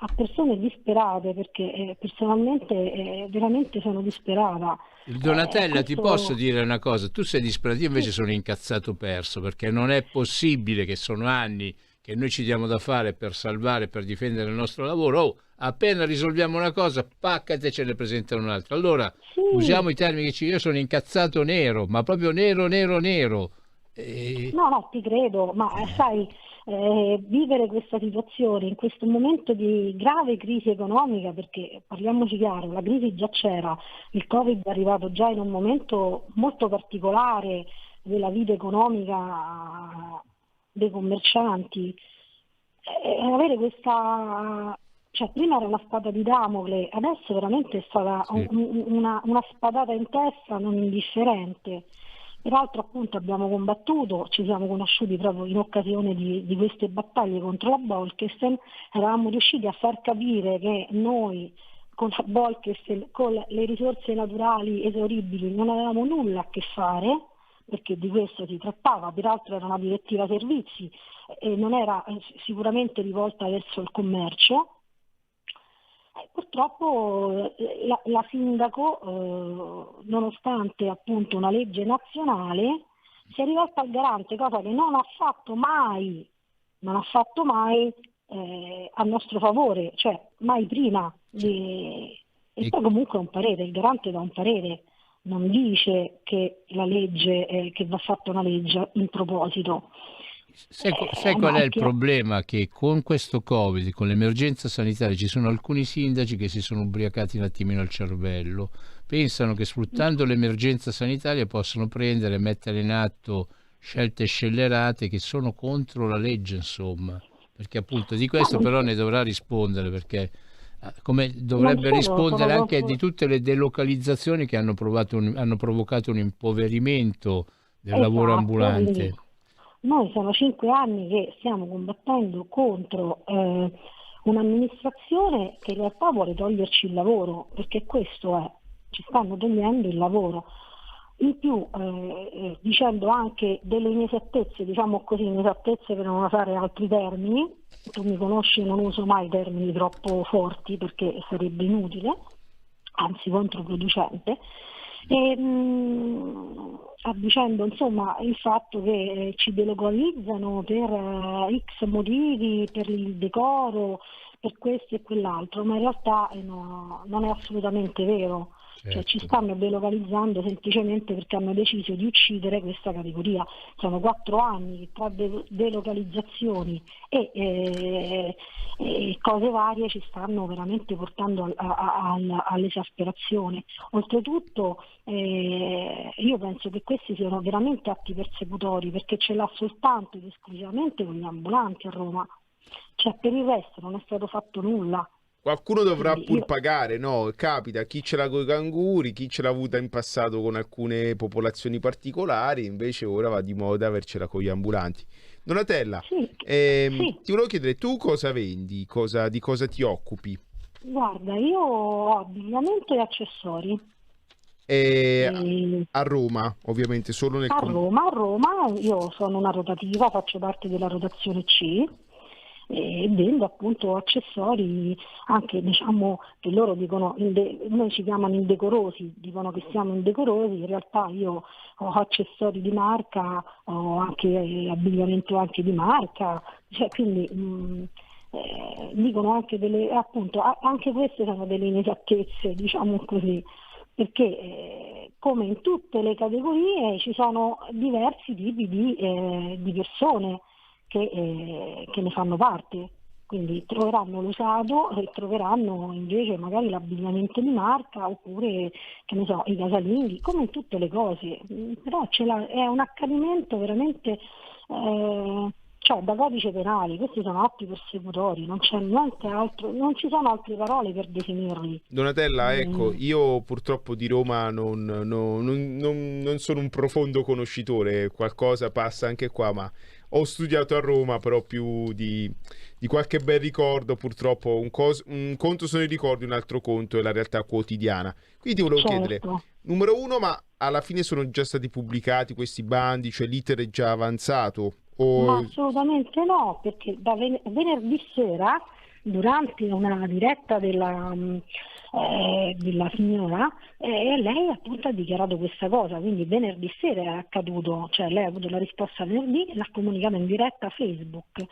a persone disperate, perché personalmente veramente sono disperata. Il Donatella, ti posso dire una cosa, tu sei disperato, io invece sono incazzato perso, perché non è possibile che sono anni che noi ci diamo da fare per salvare, per difendere il nostro lavoro, appena risolviamo una cosa, paccate, ce ne presentano un'altra. Allora, usiamo i termini che io sono incazzato nero, ma proprio nero. No, ti credo, ma sai, vivere questa situazione in questo momento di grave crisi economica, perché parliamoci chiaro, la crisi già c'era, il Covid è arrivato già in un momento molto particolare della vita economica dei commercianti, avere questa, cioè prima era una spada di Damocle, adesso veramente è stata una spadata in testa non indifferente. Peraltro appunto abbiamo combattuto, ci siamo conosciuti proprio in occasione di queste battaglie contro la Bolkestein, eravamo riusciti a far capire che noi con la Bolkestein, con le risorse naturali esauribili, non avevamo nulla a che fare, perché di questo si trattava, peraltro era una direttiva servizi e non era sicuramente rivolta verso il commercio. Purtroppo la sindaco, nonostante appunto una legge nazionale, si è rivolta al garante, cosa che non ha fatto mai a nostro favore, cioè mai prima. E poi comunque è un parere, il garante dà un parere, non dice che la legge, che va fatta una legge in proposito. Sai qual è il problema? Che con questo Covid, con l'emergenza sanitaria, ci sono alcuni sindaci che si sono ubriacati un attimino al cervello, pensano che sfruttando l'emergenza sanitaria possono prendere e mettere in atto scelte scellerate che sono contro la legge, insomma, perché appunto di questo però ne dovrà rispondere, perché come dovrebbe rispondere anche di tutte le delocalizzazioni che hanno provocato un impoverimento del lavoro ambulante. Quindi noi sono 5 anni che stiamo combattendo contro un'amministrazione che in realtà vuole toglierci il lavoro, perché questo è, ci stanno togliendo il lavoro. In più dicendo anche delle inesattezze, diciamo così, inesattezze per non usare altri termini, tu mi conosci, non uso mai termini troppo forti perché sarebbe inutile, anzi controproducente. Dicendo insomma il fatto che ci delocalizzano per X motivi, per il decoro, per questo e quell'altro, ma in realtà non è assolutamente vero. Cioè, ci stanno delocalizzando semplicemente perché hanno deciso di uccidere questa categoria. Sono 4 anni tra delocalizzazioni e cose varie ci stanno veramente portando all'esasperazione. Oltretutto io penso che questi siano veramente atti persecutori, perché ce l'ha soltanto ed esclusivamente con gli ambulanti a Roma, cioè per il resto non è stato fatto nulla. Qualcuno dovrà pur pagare, no? Capita, chi ce l'ha con i canguri, chi ce l'ha avuta in passato con alcune popolazioni particolari, invece ora va di moda avercela con gli ambulanti. Donatella, ti volevo chiedere, tu cosa vendi? Di cosa ti occupi? Guarda, io ho abbigliamento e accessori. A Roma, ovviamente, solo nel... A Roma, io sono una rotativa, faccio parte della rotazione C. E vendo appunto accessori, anche diciamo che loro dicono, noi ci chiamano indecorosi, dicono che siamo indecorosi, in realtà io ho accessori di marca, ho anche abbigliamento anche di marca, cioè quindi dicono anche appunto anche queste sono delle inesattezze, diciamo così, perché come in tutte le categorie ci sono diversi tipi di persone che ne fanno parte, quindi troveranno l'usato e troveranno invece magari l'abbigliamento di marca, oppure, che ne so, i casalinghi, come in tutte le cose. Però è un accadimento veramente da codice penale. Questi sono atti persecutori, non c'è niente altro, non ci sono altre parole per definirli. Donatella, ecco, io purtroppo di Roma non sono un profondo conoscitore, qualcosa passa anche qua, ma ho studiato a Roma, però più di qualche bel ricordo. Purtroppo un conto sono i ricordi, un altro conto è la realtà quotidiana. Quindi ti volevo chiedere, numero uno, ma alla fine sono già stati pubblicati questi bandi, cioè l'iter è già avanzato? Ma assolutamente no, perché da venerdì sera, durante una diretta della signora, lei appunto ha dichiarato questa cosa, quindi venerdì sera è accaduto, cioè lei ha avuto la risposta venerdì e l'ha comunicata in diretta a Facebook.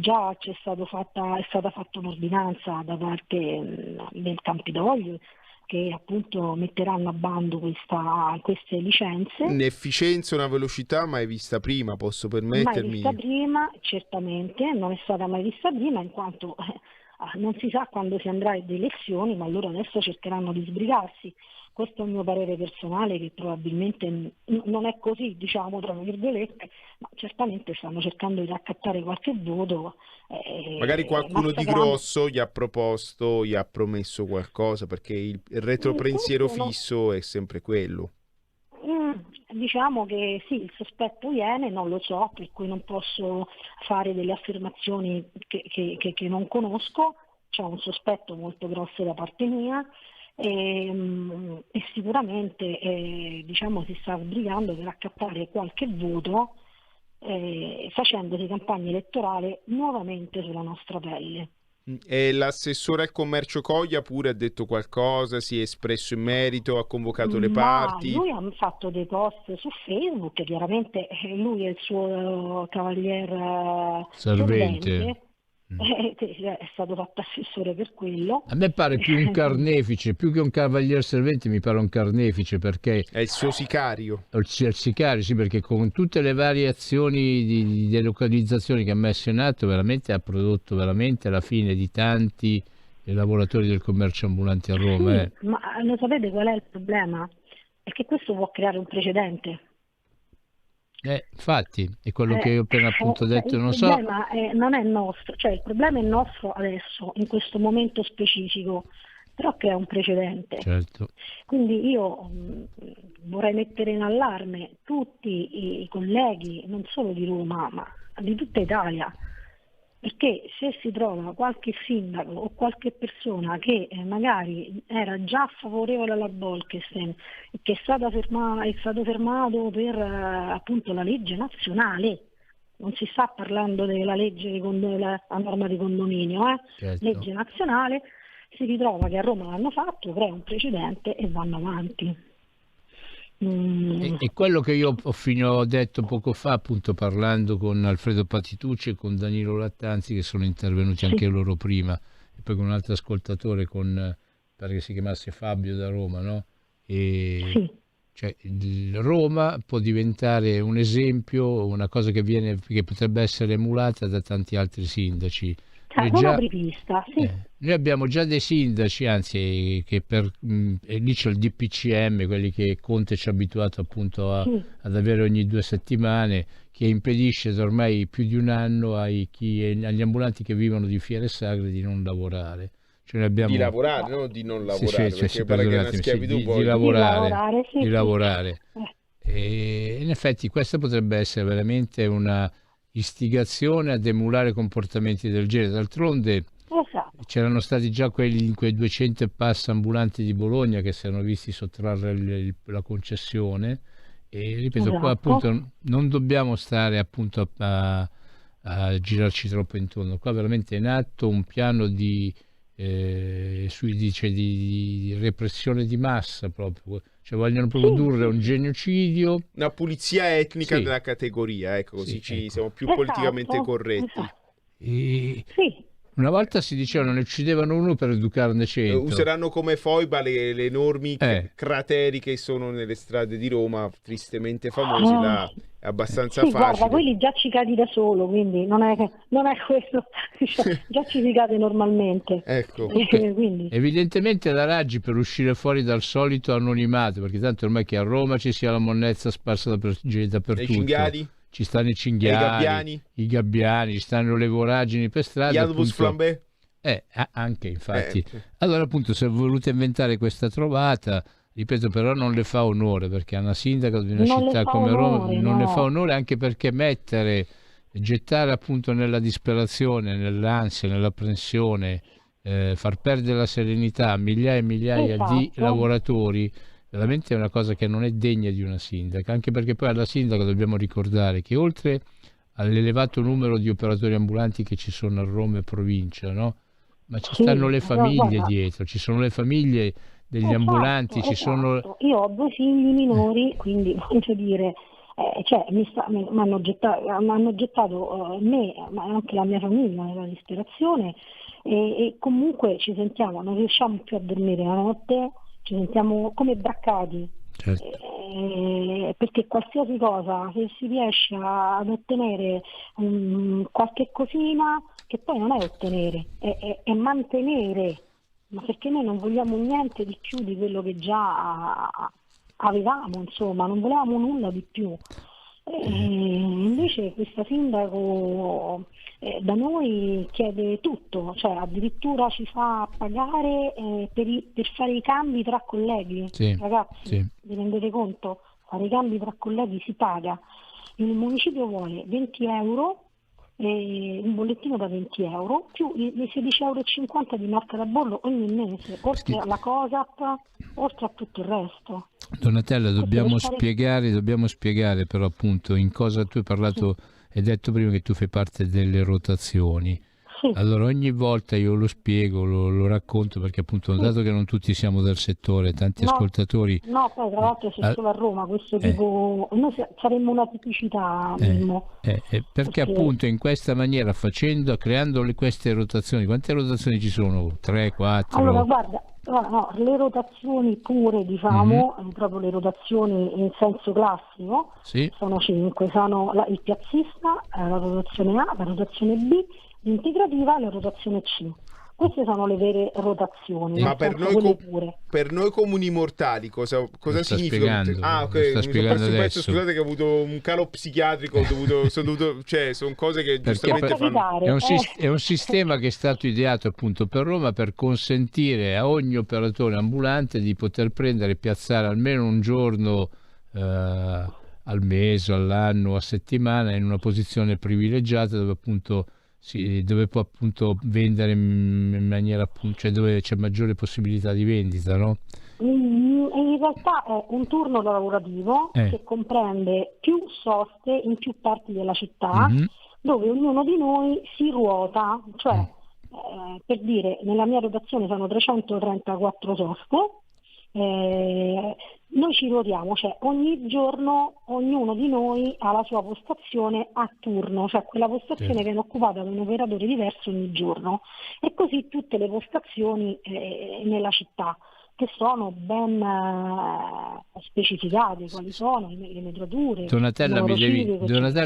Già è stata fatta un'ordinanza da parte del Campidoglio, che appunto metteranno a bando queste licenze. Un'efficienza, una velocità mai vista prima, posso permettermi? Mai vista prima, certamente, non è stata mai vista prima, in quanto non si sa quando si andrà alle elezioni, ma loro adesso cercheranno di sbrigarsi. Questo è il mio parere personale, che probabilmente non è così, diciamo, tra virgolette, ma certamente stanno cercando di raccattare qualche voto. Magari qualcuno di grosso gli ha promesso qualcosa, perché il retropensiero fisso è sempre quello. Diciamo che sì, il sospetto viene, non lo so, per cui non posso fare delle affermazioni che non conosco. C'è un sospetto molto grosso da parte mia. E sicuramente si sta sbrigando per raccattare qualche voto, facendosi campagna elettorale nuovamente sulla nostra pelle. E l'assessore al commercio Coglia pure ha detto qualcosa, si è espresso in merito, ha convocato le parti? Lui ha fatto dei post su Facebook, chiaramente lui e il suo cavalier servente. È stato fatto assessore per quello. A me pare più un carnefice, più che un cavaliere servente, mi pare un carnefice, perché è il suo sicario. Il sicario, sì, perché con tutte le varie azioni di delocalizzazione che ha messo in atto, veramente ha prodotto veramente la fine di tanti lavoratori del commercio ambulante a Roma. Sì, ma lo sapete qual è il problema? È che questo può creare un precedente. Infatti, è quello che io appena appunto detto, non so. Il problema non è nostro, cioè il problema è nostro adesso, in questo momento specifico, però crea un precedente. Certo. Quindi io vorrei mettere in allarme tutti i colleghi, non solo di Roma, ma di tutta Italia, perché se si trova qualche sindaco o qualche persona che magari era già favorevole alla Bolkestein e che è stato fermato per appunto la legge nazionale, non si sta parlando della legge la norma di condominio, certo. Legge nazionale, si ritrova che a Roma l'hanno fatto, crea un precedente e vanno avanti. E quello che io ho detto poco fa, appunto parlando con Alfredo Patitucci e con Danilo Lattanzi, che sono intervenuti anche loro prima, e poi con un altro ascoltatore, pare che si chiamasse Fabio da Roma, no? Cioè, Roma può diventare un esempio, una cosa che potrebbe essere emulata da tanti altri sindaci. Noi abbiamo già dei sindaci, anzi, che lì c'è il DPCM, quelli che Conte ci ha abituato appunto ad avere ogni 2 settimane, che impedisce da ormai più di un anno agli ambulanti che vivono di fiere sagre di non lavorare. Cioè di lavorare, non di non lavorare, perché pare che è una schiavitù, di lavorare. E in effetti questa potrebbe essere veramente una istigazione ad emulare comportamenti del genere. D'altronde c'erano stati già quei 200 e passa ambulanti di Bologna che si erano visti sottrarre la concessione, e ripeto, qua appunto non dobbiamo stare appunto a girarci troppo intorno. Qua veramente è in atto un piano di repressione di massa, proprio, cioè vogliono produrre un genocidio, una pulizia etnica della categoria, ecco, così siamo più politicamente corretti. Una volta si diceva ne uccidevano uno per educarne 100. Useranno come foiba le enormi crateri che sono nelle strade di Roma, tristemente famosi, là è abbastanza facile. Guarda, quelli già ci cadi da solo, quindi non è quello, già ci si cade normalmente. Ecco. Quindi. Evidentemente la Raggi, per uscire fuori dal solito anonimato, perché tanto ormai che a Roma ci sia la monnezza sparsa dappertutto. I cinghiali? Ci stanno i cinghiali, i gabbiani, ci stanno le voragini per strada. Gli Albus flambé? Anche infatti. Allora appunto si è voluto inventare questa trovata, ripeto, però non le fa onore, perché a una sindaca di una città come Roma non le fa onore, anche perché gettare appunto nella disperazione, nell'ansia, nell'apprensione, far perdere la serenità a migliaia e migliaia di lavoratori, veramente è una cosa che non è degna di una sindaca, anche perché poi alla sindaca dobbiamo ricordare che oltre all'elevato numero di operatori ambulanti che ci sono a Roma e provincia, no? Ma ci stanno le famiglie dietro, ci sono le famiglie degli ambulanti, ci sono... Io ho 2 figli minori, quindi voglio dire, mi hanno gettato me, ma anche la mia famiglia nella disperazione, e comunque ci sentiamo, non riusciamo più a dormire la notte, ci sentiamo come braccati, perché qualsiasi cosa, se si riesce ad ottenere qualche cosina, che poi non è ottenere, è mantenere, ma perché noi non vogliamo niente di più di quello che già avevamo, insomma, non volevamo nulla di più. Invece questa sindaco da noi chiede tutto, cioè addirittura ci fa pagare per fare i cambi tra colleghi. Ragazzi, vi rendete conto? Fare i cambi tra colleghi si paga. Il municipio vuole 20 euro, il bollettino da 20 euro più i 16,50 euro di marca da bollo ogni mese, oltre alla COSAP, oltre a tutto il resto. Donatella, dobbiamo spiegare però appunto in cosa tu hai parlato, hai detto prima che tu fai parte delle rotazioni. Allora ogni volta io lo spiego, lo racconto, perché appunto dato che non tutti siamo del settore, tanti ascoltatori... No, poi tra l'altro c'è solo a Roma questo tipo... Noi saremmo una tipicità, perché appunto in questa maniera, creando queste rotazioni, quante rotazioni ci sono? 3, 4? Allora guarda, le rotazioni pure, diciamo, proprio le rotazioni in senso classico, sono 5, sono il piazzista, la rotazione A, la rotazione B, l'integrativa e la rotazione C. Queste sono le vere rotazioni. Ma per noi comuni mortali cosa significa? Scusate che ho avuto un calo psichiatrico, sono cose che giustamente fanno. È un sistema che è stato ideato appunto per Roma per consentire a ogni operatore ambulante di poter prendere e piazzare almeno un giorno al mese, all'anno, a settimana in una posizione privilegiata dove può appunto vendere in maniera, cioè dove c'è maggiore possibilità di vendita, no? In realtà è un turno lavorativo che comprende più soste in più parti della città, dove ognuno di noi si ruota, cioè per dire, nella mia rotazione sono 334 soste. Noi ci ruotiamo, cioè ogni giorno ognuno di noi ha la sua postazione a turno, cioè quella postazione viene occupata da un operatore diverso ogni giorno, e così tutte le postazioni nella città, che sono ben specificate, quali sono le metrature. Donatella,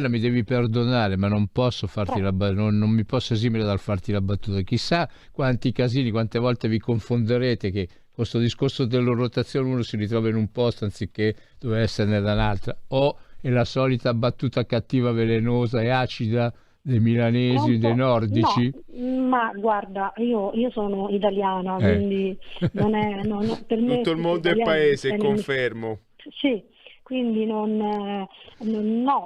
mi devi perdonare, ma non posso farti non mi posso esimere dal farti la battuta. Chissà quanti casini, quante volte vi confonderete che questo discorso della rotazione uno si ritrova in un posto anziché dove essere nell'altra, o è la solita battuta cattiva, velenosa e acida dei milanesi, dei nordici. No, ma guarda, io sono italiana, quindi non è per me tutto il mondo è paese, confermo. Sì, quindi no,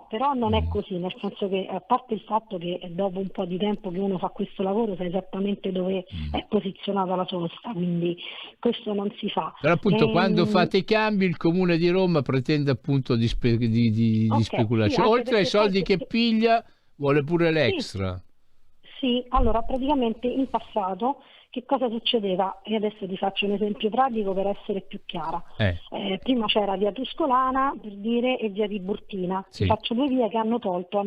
però non è così, nel senso che, a parte il fatto che dopo un po' di tempo che uno fa questo lavoro sa esattamente dove è posizionata la sosta, quindi questo non si fa. Però appunto quando fate i cambi il Comune di Roma pretende appunto di speculazione, oltre ai soldi che piglia vuole pure l'extra. Sì, allora praticamente in passato che cosa succedeva? E adesso ti faccio un esempio pratico per essere più chiara. Prima c'era via Tuscolana, per dire, e via Tiburtina. Sì. Ti faccio 2 vie che hanno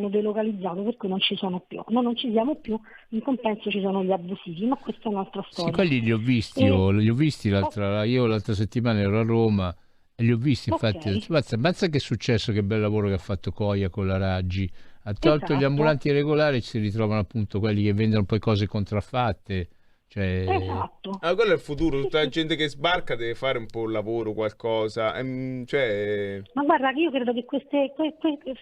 delocalizzato, per cui non ci sono più. No, non ci siamo più, in compenso ci sono gli abusivi, ma questa è un'altra storia. Sì, quelli li ho visti, li ho visti io l'altra settimana ero a Roma e li ho visti, infatti. Mazza che è successo, che bel lavoro che ha fatto Coia con la Raggi. Ha tolto gli ambulanti regolari, si ritrovano appunto quelli che vendono poi cose contraffatte. Esatto. Quello è il futuro, tutta la gente che sbarca deve fare un po' il lavoro, qualcosa. Ma guarda, che io credo che queste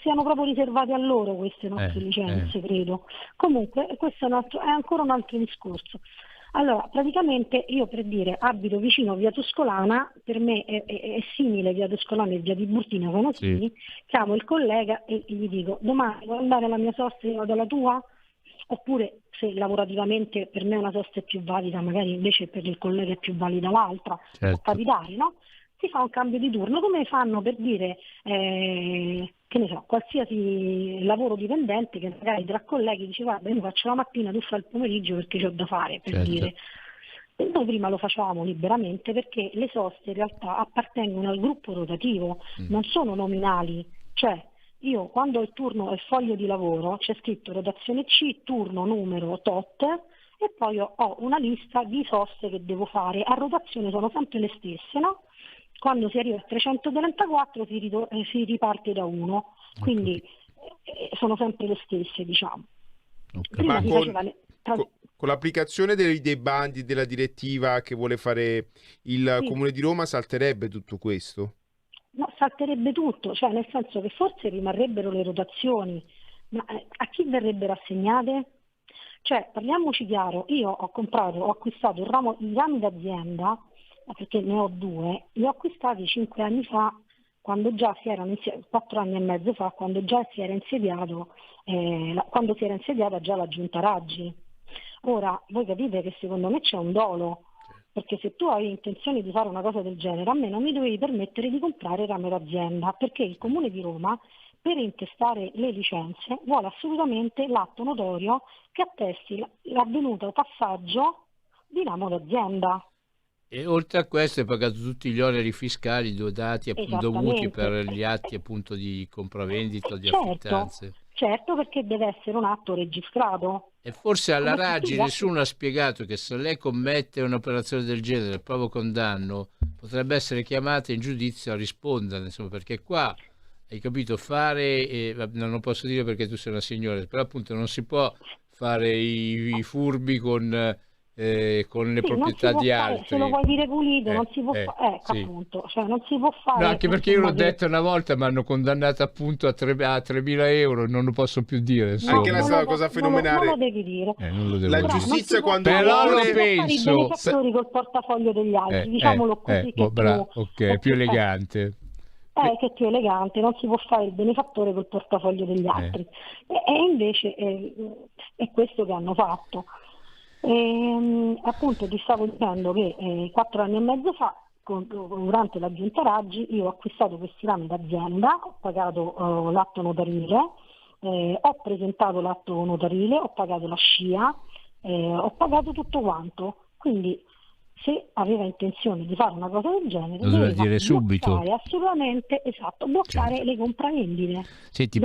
siano proprio riservate a loro, queste nostre licenze, credo. Comunque, questo è ancora un altro discorso. Allora, praticamente io, per dire, abito vicino via Tuscolana, per me è simile via Tuscolana e via Tiburtina, sono simili, chiamo il collega e gli dico: domani vuoi andare alla mia sosta e io vado alla tua? Oppure, se lavorativamente per me una sosta è più valida, magari invece per il collega è più valida l'altra, può capitare, no? Si fa un cambio di turno, come fanno, per dire, che ne so, qualsiasi lavoro dipendente, che magari tra colleghi dice: guarda, io faccio la mattina, tu fai il pomeriggio perché c'ho da fare, per dire. E noi prima lo facevamo liberamente, perché le soste in realtà appartengono al gruppo rotativo, non sono nominali. Cioè, io quando ho il turno e il foglio di lavoro c'è scritto rotazione C, turno numero tot, e poi ho una lista di soste che devo fare. A rotazione sono sempre le stesse, no? Quando si arriva a 334 si riparte da 1, quindi sono sempre le stesse, diciamo. Ma con l'applicazione dei bandi, della direttiva che vuole fare il Comune di Roma, salterebbe tutto questo? No, salterebbe tutto, cioè nel senso che forse rimarrebbero le rotazioni, ma a chi verrebbero assegnate? Cioè, parliamoci chiaro, io ho acquistato i rami d'azienda, perché ne ho 2, li ho acquistati 5 anni fa, quando già si erano 4 anni e mezzo fa, quando già si era insediato, quando si era insediata già la giunta Raggi. Ora, voi capite che secondo me c'è un dolo, perché se tu hai intenzione di fare una cosa del genere, a me non mi dovevi permettere di comprare rame d'azienda, perché il Comune di Roma, per intestare le licenze, vuole assolutamente l'atto notorio che attesti l'avvenuto passaggio di ramo d'azienda. E oltre a questo hai pagato tutti gli oneri fiscali dovuti per gli atti appunto di compravendita o di affittanze. Certo, perché deve essere un atto registrato. E forse alla Raggi nessuno ha spiegato che se lei commette un'operazione del genere, proprio con danno, potrebbe essere chiamata in giudizio a rispondere, insomma, perché qua, hai capito, non lo posso dire perché tu sei una signora, però appunto non si può fare i furbi con le proprietà di altri. Se lo vuoi dire pulito, non si può fare, appunto, cioè non si può fare. No, anche perché io l'ho detto una volta, mi hanno condannato appunto a 3.000 euro, non lo posso più dire. Anche la cosa fenomenale. Non lo devi dire. La giustizia quando però vuole... lo penso. I benefattori col portafoglio degli altri, diciamolo così. Che è più elegante. Che è più elegante, non si può fare il benefattore col portafoglio degli altri. E invece è questo che hanno fatto. Appunto ti stavo dicendo che 4 anni e mezzo fa, durante la giunta Raggi, io ho acquistato questi rami d'azienda, ho pagato l'atto notarile, ho presentato l'atto notarile, ho pagato la SCIA, ho pagato tutto quanto. Quindi se aveva intenzione di fare una cosa del genere, doveva dire subito, assolutamente, bloccare le compravendite. Senti,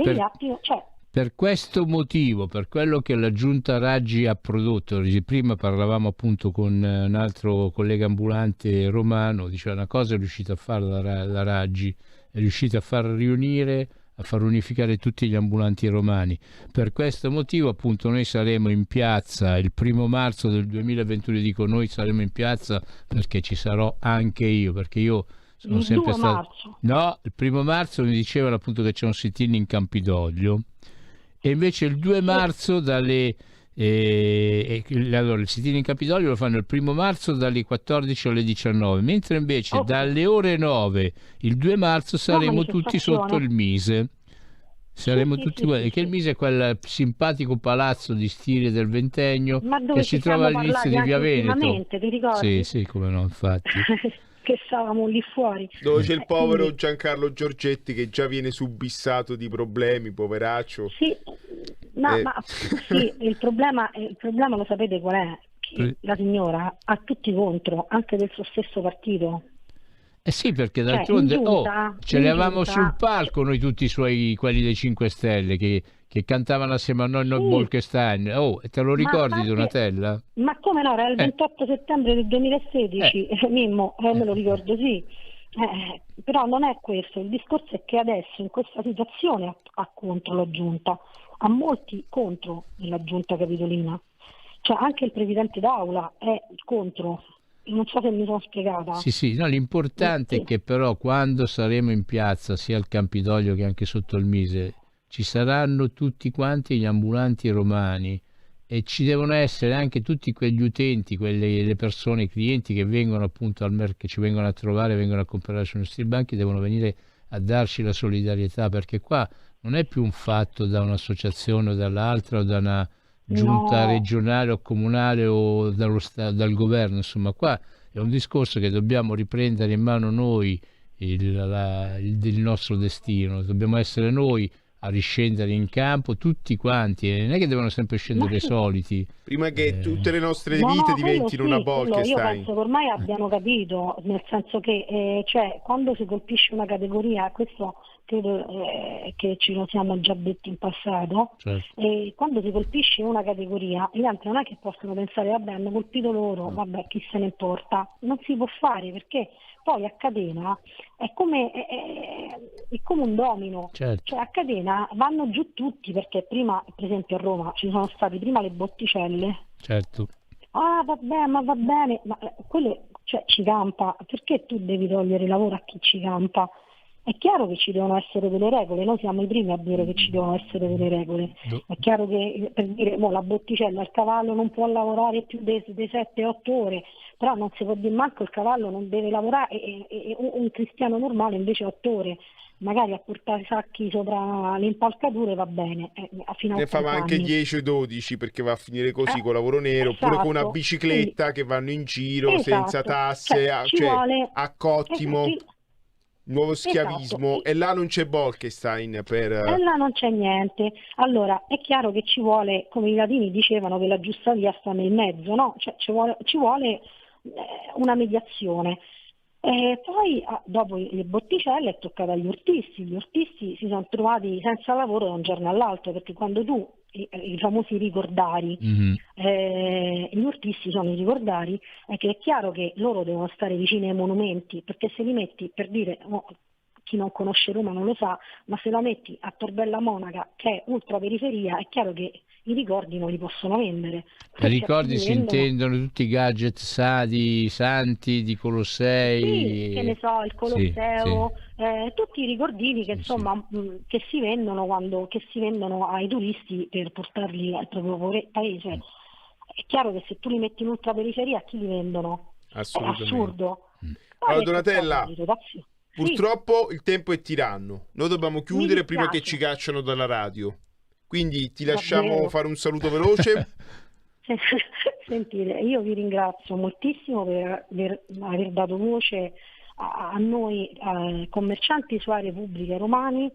per questo motivo, per quello che la giunta Raggi ha prodotto, prima parlavamo appunto con un altro collega ambulante romano, diceva una cosa è riuscita a fare la Raggi, è riuscita a far riunire, a far unificare tutti gli ambulanti romani. Per questo motivo appunto noi saremo in piazza il 1° marzo del 2021, dico noi saremo in piazza perché ci sarò anche io, perché io sono sempre stato... Marzo. No, il 1° marzo mi dicevano appunto che c'è un sit-in in Campidoglio. E invece il 2 marzo allora il sit-in in Campidoglio lo fanno il 1° marzo dalle 14 alle 19, mentre invece dalle ore 9 il 2 marzo saremo tutti sotto il Mise. Saremo tutti che il Mise è quel simpatico palazzo di stile del Ventennio che si trova all'inizio di Via Veneto. Ti ricordi? Sì, come no, infatti. Che stavamo lì fuori. Dove c'è il povero Giancarlo Giorgetti che già viene subissato di problemi, poveraccio. Sì, ma sì, il problema lo sapete qual è? che la signora ha tutti contro, anche del suo stesso partito. Eh sì, perché d'altronde ce li avevamo sul palco noi tutti quelli dei 5 Stelle che cantavano assieme a noi Bolkestein. Te lo ricordi, Donatella? Ma come no, era il 28 settembre del 2016, Mimmo, me lo ricordo, sì. Però non è questo, il discorso è che adesso in questa situazione ha contro la giunta, ha molti contro la giunta capitolina, cioè anche il presidente d'aula è contro. Non so se mi sono spiegata. Sì, no, l'importante è che però quando saremo in piazza, sia al Campidoglio che anche sotto il Mise, ci saranno tutti quanti gli ambulanti romani e ci devono essere anche tutti quegli utenti, le persone, i clienti che vengono appunto al mercato, che ci vengono a trovare, vengono a comprare sui nostri banchi, devono venire a darci la solidarietà, perché qua non è più un fatto da un'associazione o dall'altra o da una giunta regionale o comunale o dal governo, insomma qua è un discorso che dobbiamo riprendere in mano noi il nostro destino, dobbiamo essere noi a riscendere in campo tutti quanti, e non è che devono sempre scendere i soliti prima che tutte le nostre vite diventino una Bolkestein. Io penso che ormai abbiano capito, nel senso che cioè, quando si colpisce una categoria, questo credo che ce lo siamo già detti in passato, certo. E quando si colpisce una categoria gli altri non è che possono pensare vabbè hanno colpito loro, vabbè chi se ne importa, non si può fare, perché poi a catena è come un domino, certo. Cioè a catena vanno giù tutti, perché prima per esempio a Roma ci sono stati prima le botticelle, certo. Vabbè, ma va bene, ma quello cioè ci campa, perché tu devi togliere il lavoro a chi ci campa? È chiaro che ci devono essere delle regole, noi siamo i primi a dire che ci devono essere delle regole. È chiaro che per dire la botticella, il cavallo non può lavorare più di 7-8 ore, però non si può dire manco il cavallo non deve lavorare e un cristiano normale invece 8 ore, magari a portare sacchi sopra le impalcature va bene. Fino a ne fa anche 10 o 12 perché va a finire così con lavoro nero, esatto. Oppure con una bicicletta che vanno in giro, esatto. Senza tasse, a cottimo. Nuovo schiavismo, esatto. E là non c'è Bolkestein per... E là non c'è niente. Allora, è chiaro che ci vuole, come i latini dicevano, che la giusta via sta nel mezzo, no? Cioè ci vuole una mediazione. E poi, dopo le botticelle, è toccato agli urtisti. Gli urtisti si sono trovati senza lavoro da un giorno all'altro, perché quando tu, i famosi ricordari, gli urtisti sono i ricordari, è che è chiaro che loro devono stare vicini ai monumenti, perché se li metti, per dire, chi non conosce Roma non lo sa, ma se la metti a Tor Bella Monaca, che è ultra periferia, è chiaro che i ricordi non li possono vendere. I ricordi si intendono tutti i gadget santi di Colossei, sì, che ne so, il Colosseo, sì. Tutti i ricordini che insomma che si vendono ai turisti per portarli al proprio paese. È chiaro che se tu li metti in ultraperiferia, a chi li vendono? È assurdo. Allora Donatella, purtroppo il tempo è tiranno, noi dobbiamo chiudere prima che ci cacciano dalla radio. Quindi ti lasciamo fare un saluto veloce. Sentite, io vi ringrazio moltissimo per aver dato voce a noi commercianti su aree pubbliche romani.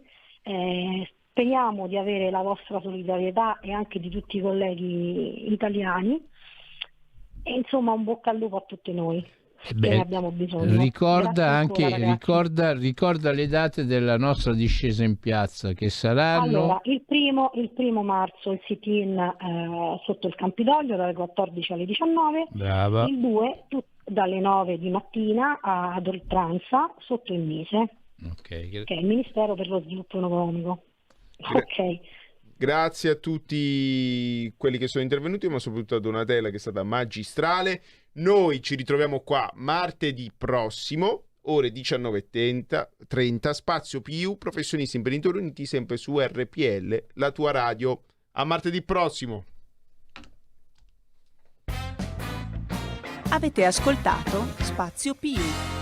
Speriamo di avere la vostra solidarietà e anche di tutti i colleghi italiani. E insomma un bocca al lupo a tutti noi. Ne abbiamo bisogno. Ricorda le date della nostra discesa in piazza, che saranno allora il primo marzo il sit-in sotto il Campidoglio dalle 14 alle 19. Brava. Il 2 dalle 9 di mattina ad oltranza sotto il Mise, che è il Ministero per lo Sviluppo Economico. Grazie a tutti quelli che sono intervenuti, ma soprattutto a Donatella che è stata magistrale. Noi ci ritroviamo qua martedì prossimo, ore 19:30, Spazio PIU, Professionisti Imprenditori Uniti, sempre su RPL, la tua radio. A martedì prossimo. Avete ascoltato Spazio PIU.